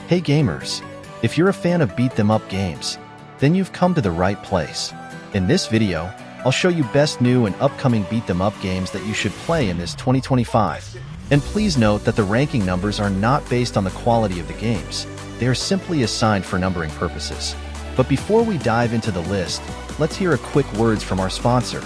Hey gamers! If you're a fan of beat-them-up games, then you've come to the right place. In this video, I'll show you best new and upcoming beat-them-up games that you should play in this 2025. And please note that the ranking numbers are not based on the quality of the games. They are simply assigned for numbering purposes. But before we dive into the list, let's hear a quick words from our sponsor.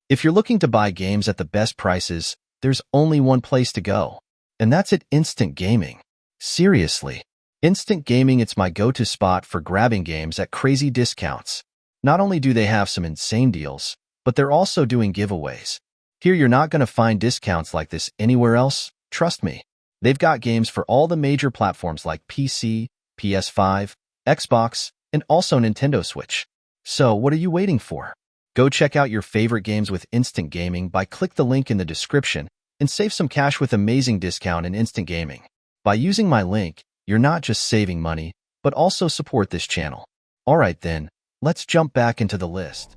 If you're looking to buy games at the best prices, there's only one place to go. And that's at Instant Gaming. Seriously. Instant Gaming, it's my go-to spot for grabbing games at crazy discounts. Not only do they have some insane deals, but they're also doing giveaways. Here you're not going to find discounts like this anywhere else, trust me. They've got games for all the major platforms like PC, PS5, Xbox, and also Nintendo Switch. So what are you waiting for? Go check out your favorite games with Instant Gaming by click the link in the description and save some cash with amazing discount in Instant Gaming. By using my link, you're not just saving money, but also support this channel. Alright then, let's jump back into the list.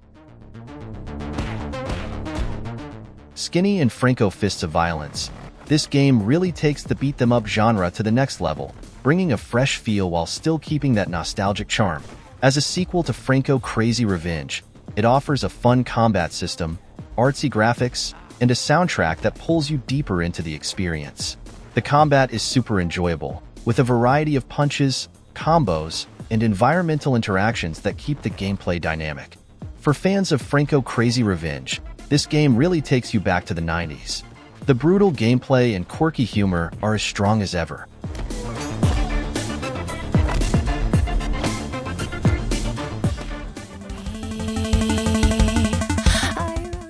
Skinny and Franko Fists of Violence. This game really takes the beat-them-up genre to the next level, bringing a fresh feel while still keeping that nostalgic charm. As a sequel to Franko Crazy Revenge, it offers a fun combat system, artsy graphics, and a soundtrack that pulls you deeper into the experience. The combat is super enjoyable, with a variety of punches, combos, and environmental interactions that keep the gameplay dynamic. For fans of Franko Crazy Revenge, this game really takes you back to the 90s. The brutal gameplay and quirky humor are as strong as ever.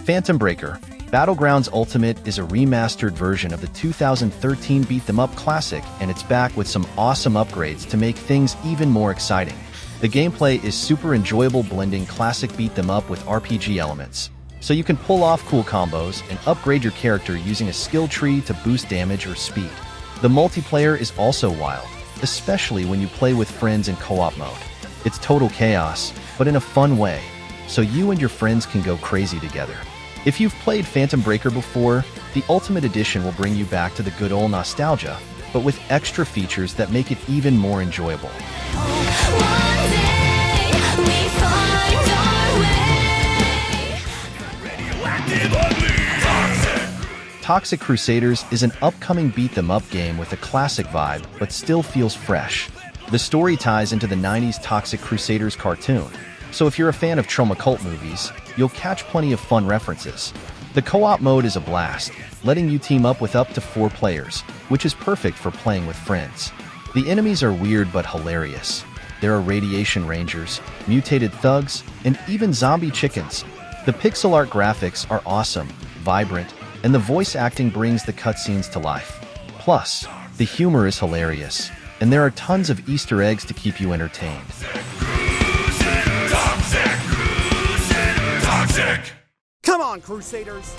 Phantom Breaker. Battlegrounds Ultimate is a remastered version of the 2013 beat-them-up classic, and it's back with some awesome upgrades to make things even more exciting. The gameplay is super enjoyable, blending classic beat-them-up with RPG elements. So you can pull off cool combos and upgrade your character using a skill tree to boost damage or speed. The multiplayer is also wild, especially when you play with friends in co-op mode. It's total chaos, but in a fun way, so you and your friends can go crazy together. If you've played Phantom Breaker before, the Ultimate Edition will bring you back to the good old nostalgia, but with extra features that make it even more enjoyable. Toxic Crusaders is an upcoming beat-them-up game with a classic vibe, but still feels fresh. The story ties into the 90s Toxic Crusaders cartoon, so if you're a fan of trauma cult movies, you'll catch plenty of fun references. The co-op mode is a blast, letting you team up with up to 4 players, which is perfect for playing with friends. The enemies are weird but hilarious. There are radiation rangers, mutated thugs, and even zombie chickens. The pixel art graphics are awesome, vibrant, and the voice acting brings the cutscenes to life. Plus, the humor is hilarious, and there are tons of Easter eggs to keep you entertained. Come on, Crusaders!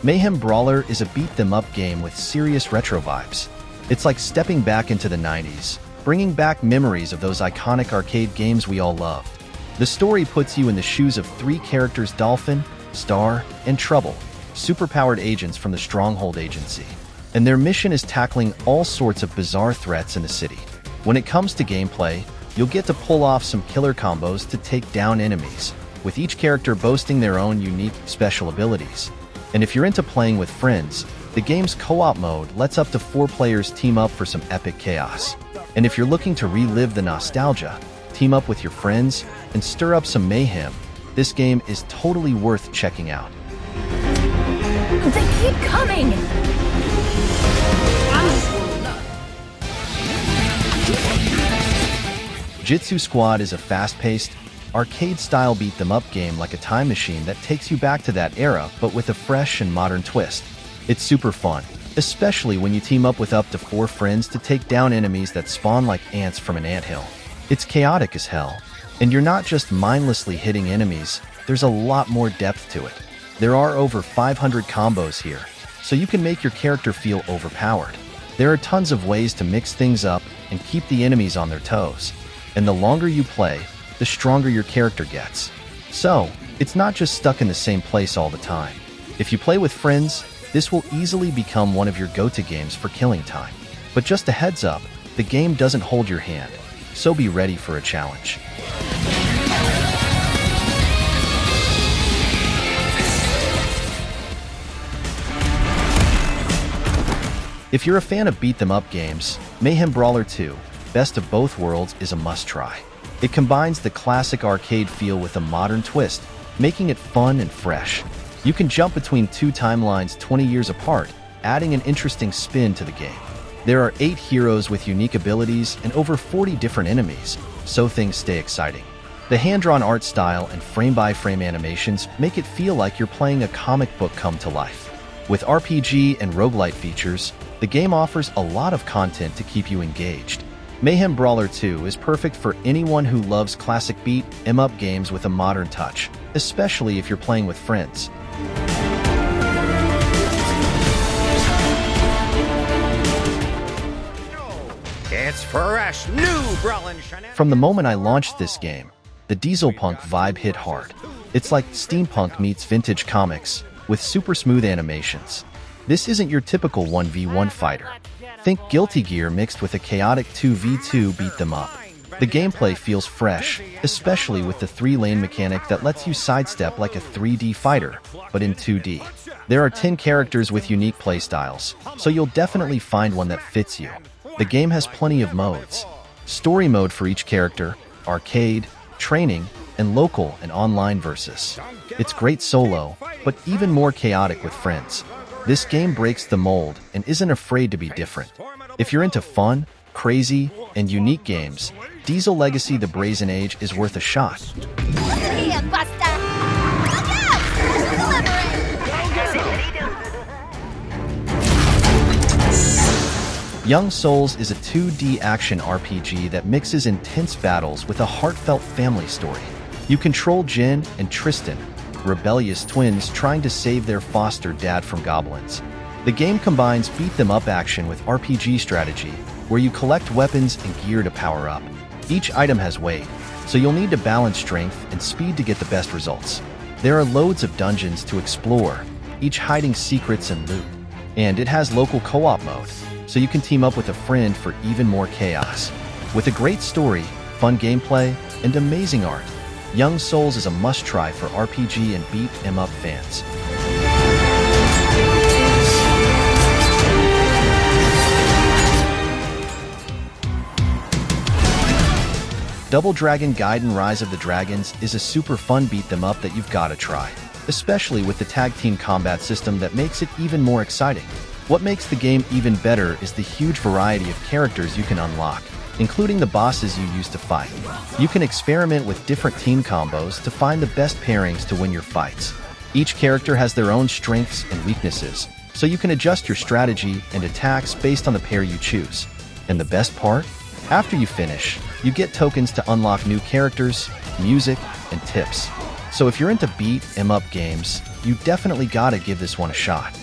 Mayhem Brawler is a beat-them-up game with serious retro vibes. It's like stepping back into the 90s, bringing back memories of those iconic arcade games we all loved. The story puts you in the shoes of 3 characters: Dolphin, Star, and Trouble, superpowered agents from the Stronghold Agency. And their mission is tackling all sorts of bizarre threats in the city. When it comes to gameplay, you'll get to pull off some killer combos to take down enemies, with each character boasting their own unique special abilities. And if you're into playing with friends, the game's co-op mode lets up to 4 players team up for some epic chaos. And if you're looking to relive the nostalgia, team up with your friends, and stir up some mayhem, this game is totally worth checking out. They keep coming! Jitsu Squad is a fast-paced, arcade-style beat-them-up game like a time machine that takes you back to that era but with a fresh and modern twist. It's super fun, especially when you team up with up to 4 friends to take down enemies that spawn like ants from an anthill. It's chaotic as hell, and you're not just mindlessly hitting enemies, there's a lot more depth to it. There are over 500 combos here, so you can make your character feel overpowered. There are tons of ways to mix things up and keep the enemies on their toes. And the longer you play, the stronger your character gets. So, it's not just stuck in the same place all the time. If you play with friends, This will easily become one of your go-to games for killing time. But just a heads up, the game doesn't hold your hand, so be ready for a challenge. If you're a fan of beat-them-up games, Mayhem Brawler 2, Best of Both Worlds is a must-try. It combines the classic arcade feel with a modern twist, making it fun and fresh. You can jump between two timelines 20 years apart, adding an interesting spin to the game. There are 8 heroes with unique abilities and over 40 different enemies, so things stay exciting. The hand-drawn art style and frame-by-frame animations make it feel like you're playing a comic book come to life. With RPG and roguelite features, the game offers a lot of content to keep you engaged. Mayhem Brawler 2 is perfect for anyone who loves classic beat-em-up games with a modern touch, especially if you're playing with friends. It's fresh, new brawling shenanigans. From the moment I launched this game, the dieselpunk vibe hit hard. It's like steampunk meets vintage comics, with super smooth animations. This isn't your typical 1v1 fighter. Think Guilty Gear mixed with a chaotic 2v2 beat-them-up. The gameplay feels fresh, especially with the 3-lane mechanic that lets you sidestep like a 3D fighter, but in 2D. There are 10 characters with unique playstyles, so you'll definitely find one that fits you. The game has plenty of modes. Story mode for each character, arcade, training, and local and online versus. It's great solo, but even more chaotic with friends. This game breaks the mold and isn't afraid to be different. If you're into fun, crazy, and unique games, Diesel Legacy: The Brazen Age is worth a shot. Here, Buster! Look out! Young Souls is a 2D action RPG that mixes intense battles with a heartfelt family story. You control Jin and Tristan, rebellious twins trying to save their foster dad from goblins. The game combines beat-them-up action with RPG strategy, where you collect weapons and gear to power up. Each item has weight, so you'll need to balance strength and speed to get the best results. There are loads of dungeons to explore, each hiding secrets and loot. And it has local co-op mode, so you can team up with a friend for even more chaos. With a great story, fun gameplay, and amazing art, Young Souls is a must-try for RPG and beat-em-up fans. Double Dragon Gaiden: Rise of the Dragons is a super fun beat-them-up that you've gotta try, especially with the tag team combat system that makes it even more exciting. What makes the game even better is the huge variety of characters you can unlock, including the bosses you use to fight. You can experiment with different team combos to find the best pairings to win your fights. Each character has their own strengths and weaknesses, so you can adjust your strategy and attacks based on the pair you choose. And the best part? After you finish, you get tokens to unlock new characters, music, and tips. So if you're into beat-em-up games, you definitely gotta give this one a shot.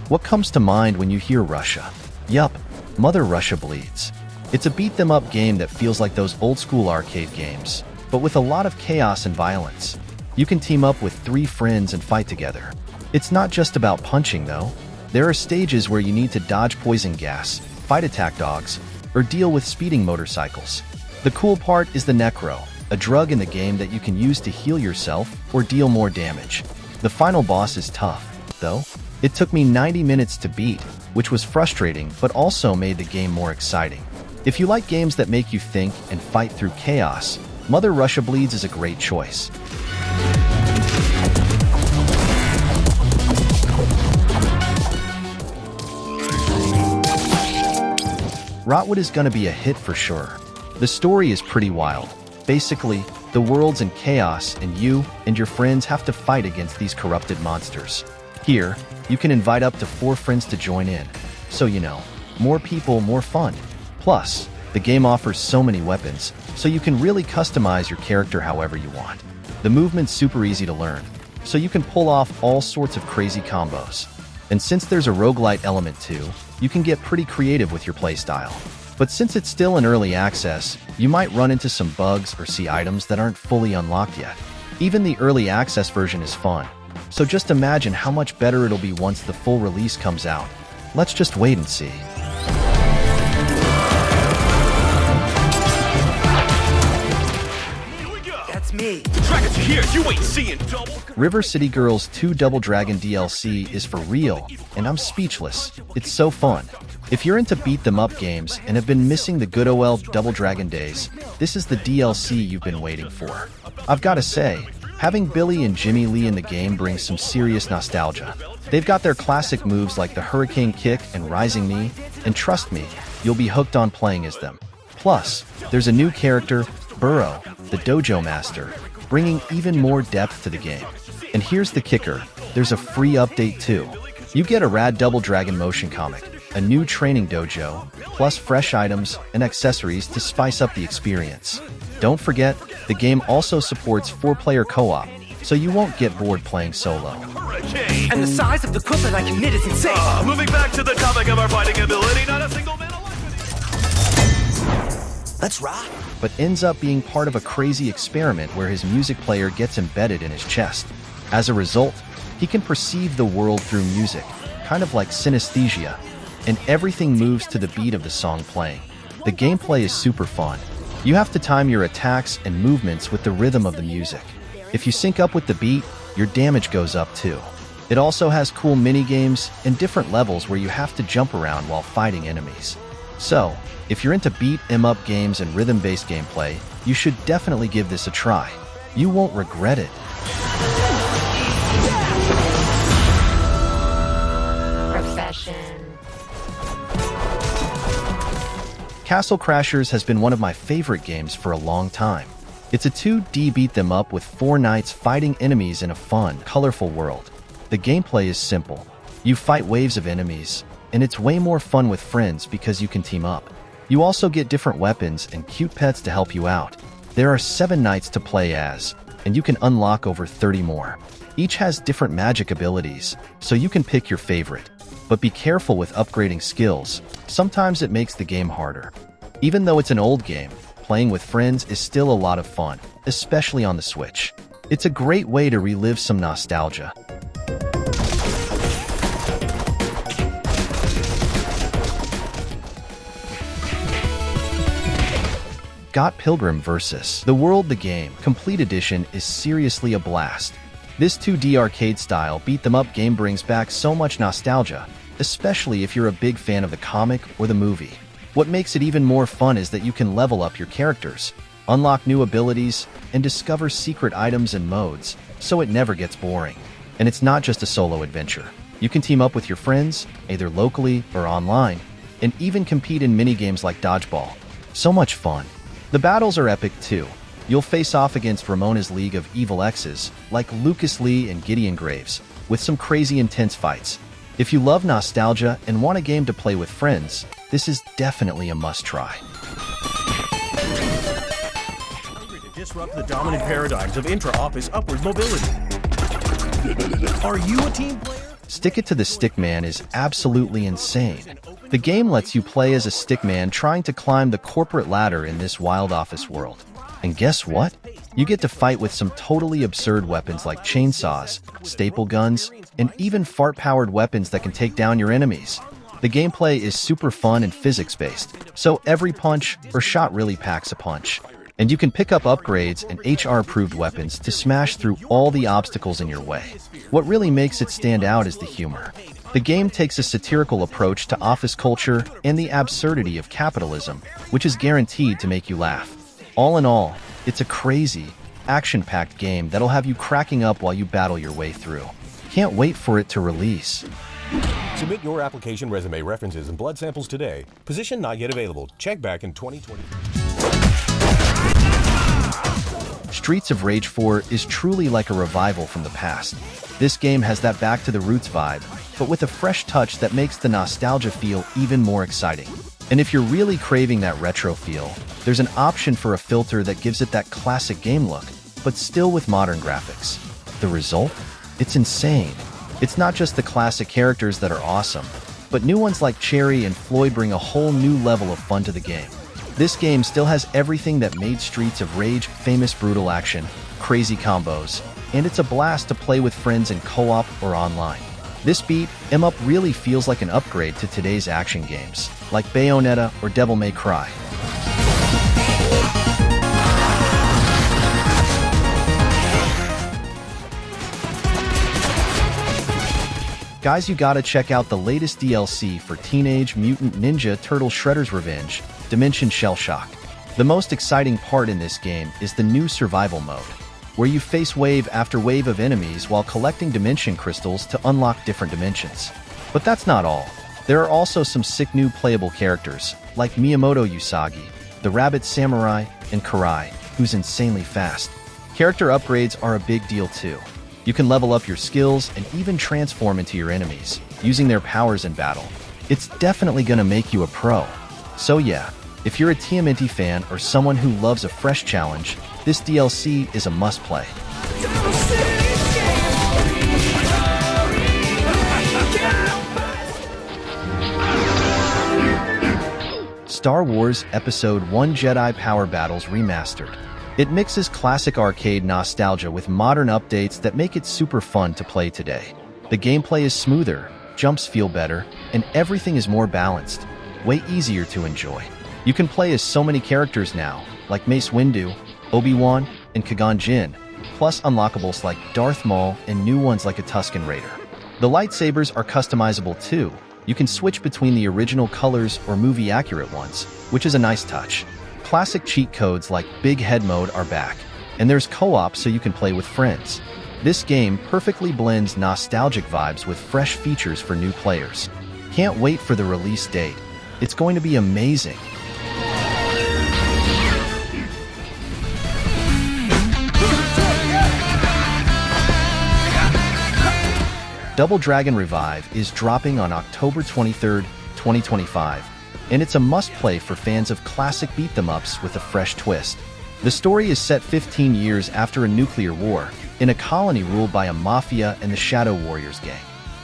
What comes to mind when you hear Russia? Yup, Mother Russia Bleeds. It's a beat-them-up game that feels like those old-school arcade games, but with a lot of chaos and violence. You can team up with 3 friends and fight together. It's not just about punching, though. There are stages where you need to dodge poison gas, fight attack dogs, or deal with speeding motorcycles. The cool part is the Necro, a drug in the game that you can use to heal yourself or deal more damage. The final boss is tough, though. It took me 90 minutes to beat, which was frustrating but also made the game more exciting. If you like games that make you think and fight through chaos, Mother Russia Bleeds is a great choice. Rotwood is gonna be a hit for sure. The story is pretty wild. Basically, the world's in chaos and you and your friends have to fight against these corrupted monsters. Here, you can invite up to 4 friends to join in. So you know, more people, more fun. Plus, the game offers so many weapons, so you can really customize your character however you want. The movement's super easy to learn, so you can pull off all sorts of crazy combos. And since there's a roguelite element too, you can get pretty creative with your playstyle. But since it's still in early access, you might run into some bugs or see items that aren't fully unlocked yet. Even the early access version is fun, so just imagine how much better it'll be once the full release comes out. Let's just wait and see. Me. Dragons are here, you ain't seeing double. River City Girls 2 Double Dragon DLC is for real, and I'm speechless. It's so fun. If you're into beat-them-up games and have been missing the good old Double Dragon days, this is the DLC you've been waiting for. I've gotta say, having Billy and Jimmy Lee in the game brings some serious nostalgia. They've got their classic moves like the Hurricane Kick and Rising Knee, and trust me, you'll be hooked on playing as them. Plus, there's a new character, Burrow, the Dojo Master, bringing even more depth to the game. And here's the kicker, there's a free update too. You get a rad Double Dragon motion comic, a new training dojo, plus fresh items and accessories to spice up the experience. Don't forget, the game also supports 4-player co-op, so you won't get bored playing solo. And the size of the equipment I can knit is insane. Moving back to the topic of our fighting ability, not a single man alive. Let's rock. But ends up being part of a crazy experiment where his music player gets embedded in his chest. As a result, he can perceive the world through music, kind of like synesthesia, and everything moves to the beat of the song playing. The gameplay is super fun. You have to time your attacks and movements with the rhythm of the music. If you sync up with the beat, your damage goes up too. It also has cool mini-games and different levels where you have to jump around while fighting enemies. So, if you're into beat-em-up games and rhythm-based gameplay, you should definitely give this a try. You won't regret it. Profession. Castle Crashers has been one of my favorite games for a long time. It's a 2D beat-them-up with 4 knights fighting enemies in a fun, colorful world. The gameplay is simple. You fight waves of enemies, and it's way more fun with friends because you can team up. You also get different weapons and cute pets to help you out. There are 7 knights to play as, and you can unlock over 30 more. Each has different magic abilities, so you can pick your favorite. But be careful with upgrading skills. Sometimes it makes the game harder. Even though it's an old game, playing with friends is still a lot of fun, especially on the Switch. It's a great way to relive some nostalgia. Got Pilgrim vs. The World the Game Complete Edition is seriously a blast. This 2D arcade-style beat-them-up game brings back so much nostalgia, especially if you're a big fan of the comic or the movie. What makes it even more fun is that you can level up your characters, unlock new abilities, and discover secret items and modes, so it never gets boring. And it's not just a solo adventure. You can team up with your friends, either locally or online, and even compete in mini-games like dodgeball. So much fun. The battles are epic too. You'll face off against Ramona's League of Evil Exes, like Lucas Lee and Gideon Graves, with some crazy intense fights. If you love nostalgia and want a game to play with friends, this is definitely a must-try. Hungry to disrupt the dominant paradigms of intra-office upward mobility. Are you a team player? Stick It to the Stickman is absolutely insane. The game lets you play as a stickman trying to climb the corporate ladder in this wild office world. And guess what? You get to fight with some totally absurd weapons like chainsaws, staple guns, and even fart-powered weapons that can take down your enemies. The gameplay is super fun and physics-based, so every punch or shot really packs a punch. And you can pick up upgrades and HR-approved weapons to smash through all the obstacles in your way. What really makes it stand out is the humor. The game takes a satirical approach to office culture and the absurdity of capitalism, which is guaranteed to make you laugh. All in all, it's a crazy, action-packed game that'll have you cracking up while you battle your way through. Can't wait for it to release. Submit your application, resume, references, and blood samples today. Position not yet available. Check back in 2020. Streets of Rage 4 is truly like a revival from the past. This game has that back to the roots vibe, but with a fresh touch that makes the nostalgia feel even more exciting. And if you're really craving that retro feel, there's an option for a filter that gives it that classic game look, but still with modern graphics. The result? It's insane. It's not just the classic characters that are awesome. but new ones like Cherry and Floyd bring a whole new level of fun to the game. This game still has everything that made Streets of Rage famous: brutal action, crazy combos, and it's a blast to play with friends in co-op or online. This beat 'em up really feels like an upgrade to today's action games, like Bayonetta or Devil May Cry. Guys, you gotta check out the latest DLC for Teenage Mutant Ninja Turtle Shredder's Revenge, Dimension Shellshock. The most exciting part in this game is the new survival mode, where you face wave after wave of enemies while collecting dimension crystals to unlock different dimensions. But that's not all. There are also some sick new playable characters, like Miyamoto Usagi, the Rabbit Samurai, and Karai, who's insanely fast. Character upgrades are a big deal too. You can level up your skills and even transform into your enemies, using their powers in battle. It's definitely gonna make you a pro. So yeah, if you're a TMNT fan or someone who loves a fresh challenge, this DLC is a must-play. Star Wars Episode I Jedi Power Battles Remastered. It mixes classic arcade nostalgia with modern updates that make it super fun to play today. The gameplay is smoother, jumps feel better, and everything is more balanced, way easier to enjoy. You can play as so many characters now, like Mace Windu, Obi-Wan, and Qui-Gon Jinn, plus unlockables like Darth Maul and new ones like a Tusken Raider. The lightsabers are customizable too. You can switch between the original colors or movie-accurate ones, which is a nice touch. Classic cheat codes like Big Head Mode are back, and there's co-op so you can play with friends. This game perfectly blends nostalgic vibes with fresh features for new players. Can't wait for the release date. It's going to be amazing. Double Dragon Revive is dropping on October 23rd, 2025. And it's a must-play for fans of classic beat-them-ups with a fresh twist. The story is set 15 years after a nuclear war, in a colony ruled by a mafia and the Shadow Warriors gang.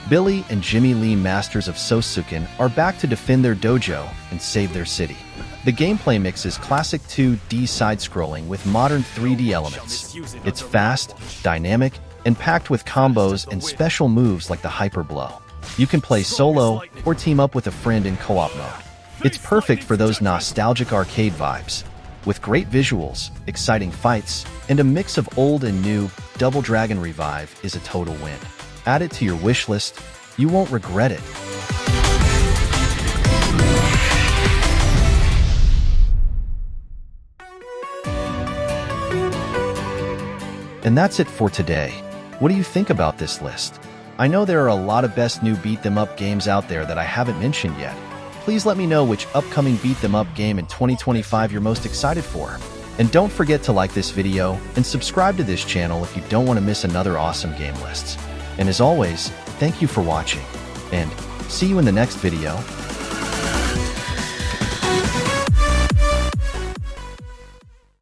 Billy and Jimmy Lee, masters of Sosuken, are back to defend their dojo and save their city. The gameplay mixes classic 2D side-scrolling with modern 3D elements. It's fast, dynamic, and packed with combos and special moves like the Hyper Blow. You can play solo or team up with a friend in co-op mode. It's perfect for those nostalgic arcade vibes. With great visuals, exciting fights, and a mix of old and new, Double Dragon Revive is a total win. Add it to your wish list. You won't regret it. And that's it for today. What do you think about this list? I know there are a lot of best new beat-them-up games out there that I haven't mentioned yet. Please let me know which upcoming beat-them-up game in 2025 you're most excited for. And don't forget to like this video and subscribe to this channel if you don't want to miss another awesome game lists. And as always, thank you for watching, and see you in the next video.